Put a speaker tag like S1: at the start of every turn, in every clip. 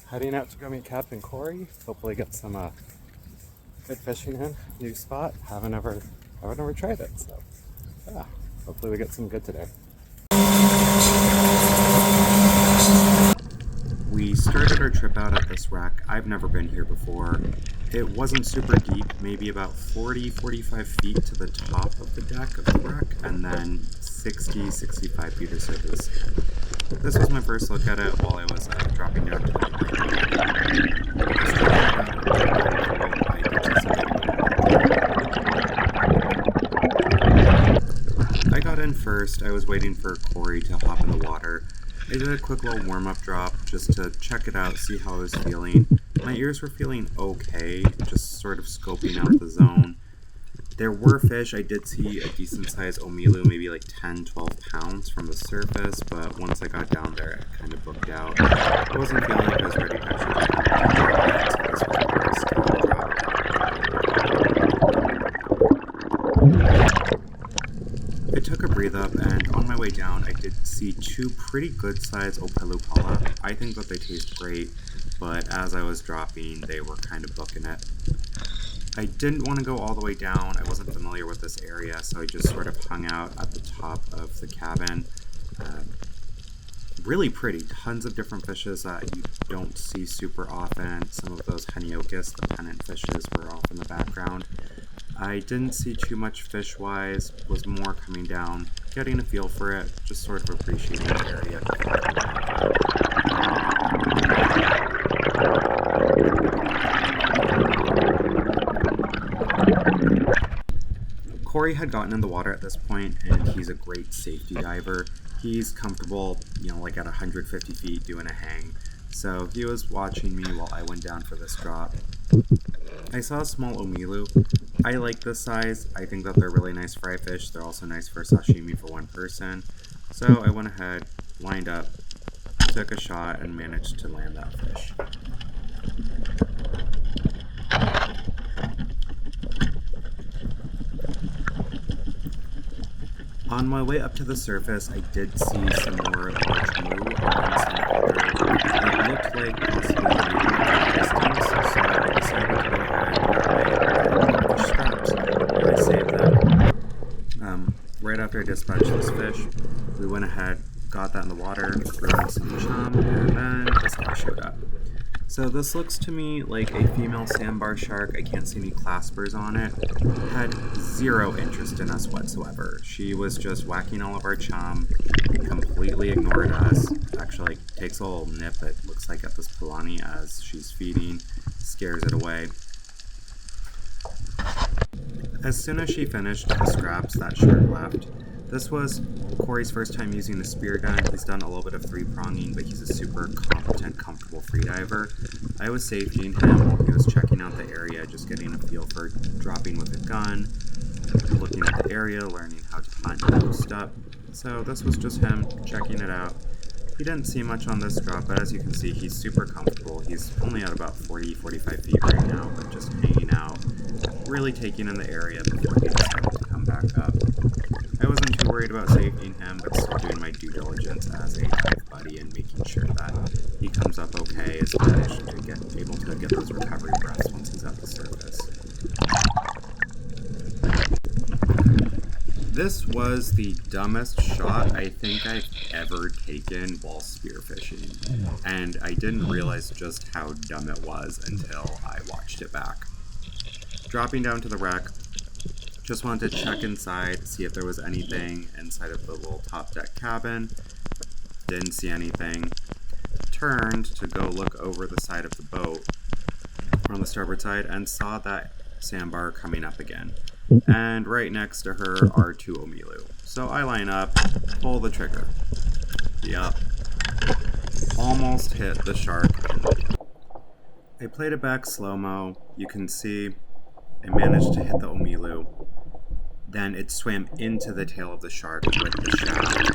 S1: Heading out to go meet Captain Corey. Hopefully get some good fishing in. New spot. Haven't ever tried it. So yeah, hopefully we get some good today. We started our trip out at this wreck. I've never been here before. It wasn't super deep, maybe about 40-45 feet to the top of the deck of the wreck, and then 60-65 feet or so to the sand. This was my first look at it while I was dropping down to the I got in first. I was waiting for Corey to hop in the water. I did a quick little warm-up drop just to check it out, see how I was feeling. My ears were feeling okay, just sort of scoping out the zone. There were fish. I did see a decent-sized omilu, maybe like 10-12 pounds from the surface, but once I got down there, it kind of booked out. I wasn't feeling like I was ready to actually I took a breathe up, and on my way down, I did see two pretty good-sized opelupala. I think that they taste great, but as I was dropping, they were kind of booking it. I didn't want to go all the way down. I wasn't familiar with this area, so I just sort of hung out at the top of the cabin. Really pretty. Tons of different fishes that you don't see super often. Some of those Heniochus, the pennant fishes, were off in the background. I didn't see too much fish-wise, was more coming down, getting a feel for it, just sort of appreciating the area. Corey had gotten in the water at this point, and he's a great safety diver. He's comfortable, like at 150 feet doing a hang. So he was watching me while I went down for this drop. I saw a small omilu. I like this size. I think that they're really nice fry fish. They're also nice for sashimi for one person. So I went ahead, lined up, took a shot, and managed to land that fish. On my way up to the surface, I did see some more large moo and some other that looked like possibly distance, so I decided to go ahead and grab fish scraps, and I saved them. Right after I dispatched this fish, we went ahead, got that in the water, threw in some chum, and then this guy showed up. So this looks to me like a female sandbar shark. I can't see any claspers on it. Had zero interest in us whatsoever. She was just whacking all of our chum, completely ignored us. Actually, takes a little nip, it looks like, at this polani as she's feeding, scares it away. As soon as she finished the scraps, that shark left. This was Corey's first time using a spear gun. He's done a little bit of three-pronging, but he's a super competent, comfortable freediver. I was safetying him while he was checking out the area, just getting a feel for dropping with a gun, looking at the area, learning how to hunt and post up. So this was just him checking it out. He didn't see much on this drop, but as you can see, he's super comfortable. He's only at about 40-45 feet right now, but just hanging out, really taking in the area before he decided to come back up. I wasn't too worried about safetying him, but still doing my due diligence as a dive buddy and making sure that he comes up okay, is managed to able to get those recovery breaths once he's at the surface. This was the dumbest shot I think I've ever taken while spearfishing, and I didn't realize just how dumb it was until I watched it back. Dropping down to the wreck, just wanted to check inside, see if there was anything inside of the little top deck cabin. Didn't see anything. Turned to go look over the side of the boat on the starboard side and saw that sandbar coming up again. And right next to her are two omilu. So I line up, pull the trigger. Yup. Almost hit the shark. I played it back slow-mo. You can see I managed to hit the omilu. Then it swam into the tail of the shark with the shaft.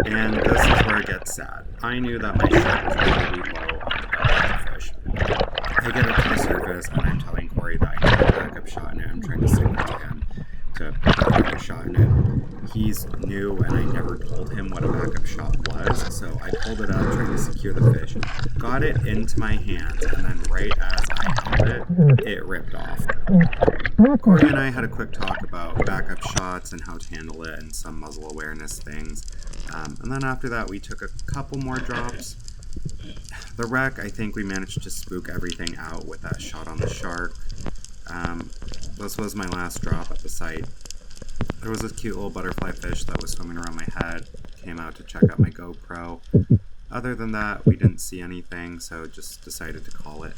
S1: And this is where it gets sad. I knew that my shot was really low on the back of the fish. I get up to the surface and I'm telling Corey that I need a backup shot in it. I'm trying to signal to him to put a shot in it. He's knew and I never told him what a backup shot was, so I pulled it up, trying to secure the fish, got it into my hands, and then right as I held it, it ripped off. Corey and I had a quick talk about backup shots and how to handle it and some muzzle awareness things. And then after that, we took a couple more drops. The wreck, I think we managed to spook everything out with that shot on the shark. This was my last drop at the site. There was a cute little butterfly fish that was swimming around my head. Came out to check out my GoPro. Other than that, we didn't see anything, so just decided to call it.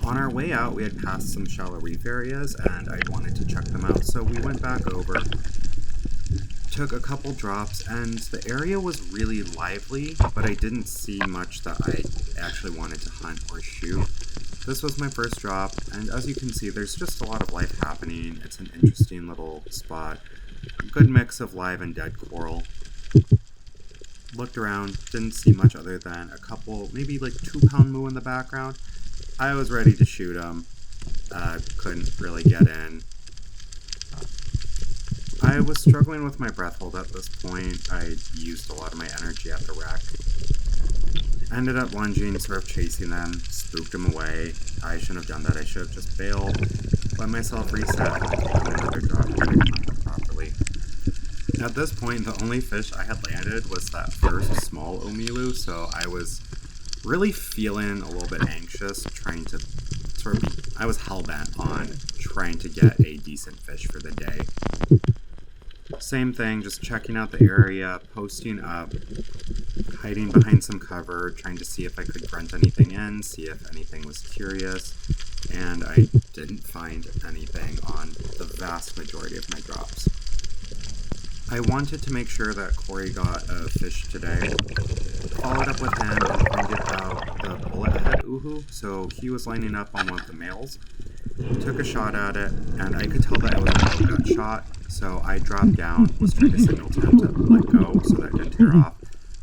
S1: On our way out, we had passed some shallow reef areas, and I wanted to check them out, so we went back over, took a couple drops, and the area was really lively, but I didn't see much that I actually wanted to hunt or shoot. This was my first drop, and as you can see, there's just a lot of life happening. It's an interesting little spot. Good mix of live and dead coral. Looked around, didn't see much other than a couple, maybe like 2-pound moo in the background. I was ready to shoot him. Couldn't really get in. I was struggling with my breath hold at this point. I used a lot of my energy at the wreck. Ended up lunging, sort of chasing them, spooked them away. I shouldn't have done that. I should have just bailed, let myself reset, and then taken another drop and hunt them properly. At this point, the only fish I had landed was that first small omilu, so I was really feeling a little bit anxious, trying to I was hell-bent on trying to get a decent fish for the day. Same thing, just checking out the area, posting up, hiding behind some cover, trying to see if I could grunt anything in, see if anything was curious, and I didn't find anything on the vast majority of my drops. I wanted to make sure that Corey got a fish today. Followed up with him and pointed out the bullethead uhu, so he was lining up on one of the males. Took a shot at it, and I could tell that it was a low gut shot, so I dropped down, was trying to signal to him to let go so that it didn't tear off.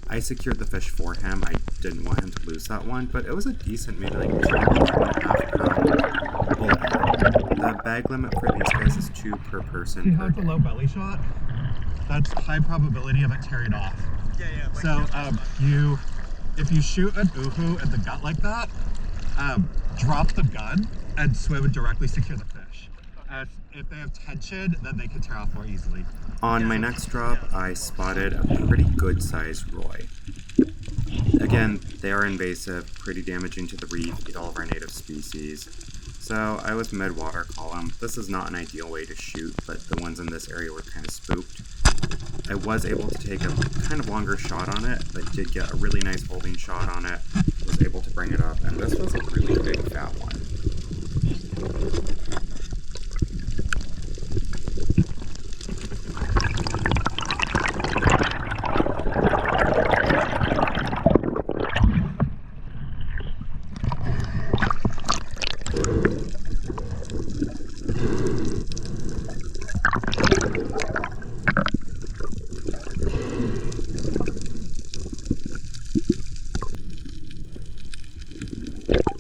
S1: I secured the fish for him. I didn't want him to lose that one, but it was a decent, maybe like 2.5 pound bullethead. The bag limit for these guys is 2 per person.
S2: If you have the low belly shot, that's high probability of it tearing off. Yeah. So if you shoot an uhu at the gut like that, drop the gun and swim and directly secure the fish. If they have tension, then they can tear off more easily.
S1: On my next drop, I spotted a pretty good sized roy. Again, they are invasive, pretty damaging to the reef, eat all of our native species. So I was mid-water column. This is not an ideal way to shoot, but the ones in this area were kind of spooked. I was able to take a kind of longer shot on it, but did get a really nice holding shot on it. Was able to bring it up, and this was a really big fat one.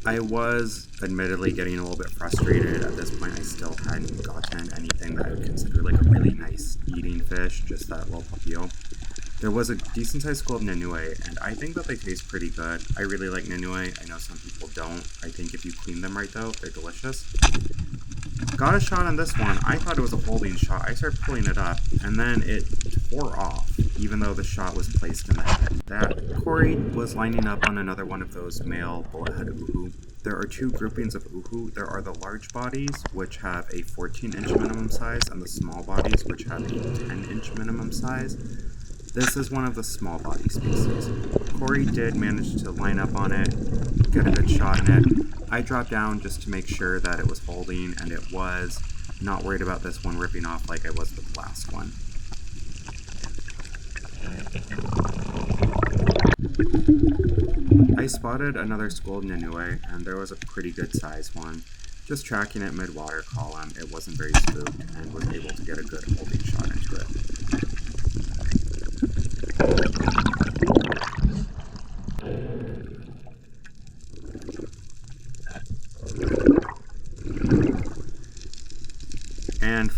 S1: I was admittedly getting a little bit frustrated. At this point, I still hadn't gotten anything that I would consider like a really nice eating fish, just that little papio. There was a decent sized school of nanue, and I think that they taste pretty good. I really like nanue. I know some people don't. I think if you clean them right though, they're delicious. Got a shot on this one. I thought it was a holding shot. I started pulling it up, and then it tore off, even though the shot was placed in the head. That Corey was lining up on another one of those male bullethead uhu. There are 2 groupings of uhu. There are the large bodies, which have a 14-inch minimum size, and the small bodies, which have a 10-inch minimum size. This is one of the small body species. Corey did manage to line up on it, get a good shot in it. I dropped down just to make sure that it was holding, and it was. Not worried about this one ripping off like I was with the last one. I spotted another schooled nanue, and there was a pretty good size one. Just tracking it mid-water column, it wasn't very spooked, and was able to get a good holding shot into it.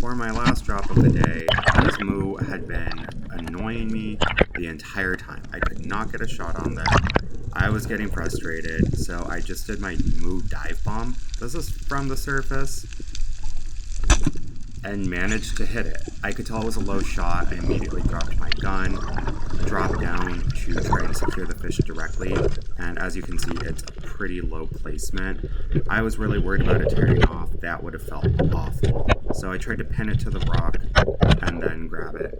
S1: for my last drop of the day, this moo had been annoying me the entire time. I could not get a shot on there. I was getting frustrated, so I just did my moo dive bomb. This is from the surface, and managed to hit it. I could tell it was a low shot. I immediately dropped my gun, dropped down to try and secure the fish directly, and as you can see, it's a pretty low placement. I was really worried about it tearing off. That would have felt awful. So I tried to pin it to the rock and then grab it.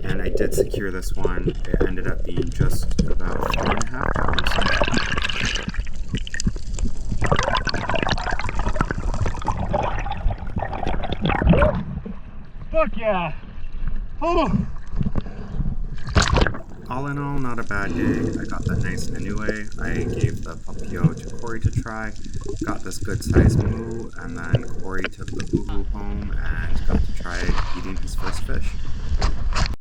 S1: And I did secure this one. It ended up being just about 4.5 pounds.
S2: Fuck yeah! Oh!
S1: All in all, not a bad day. I got that nice anyway. I gave the papio to Corey to try, got this good sized moo, and then Corey took the uhu home and got to try eating his first fish.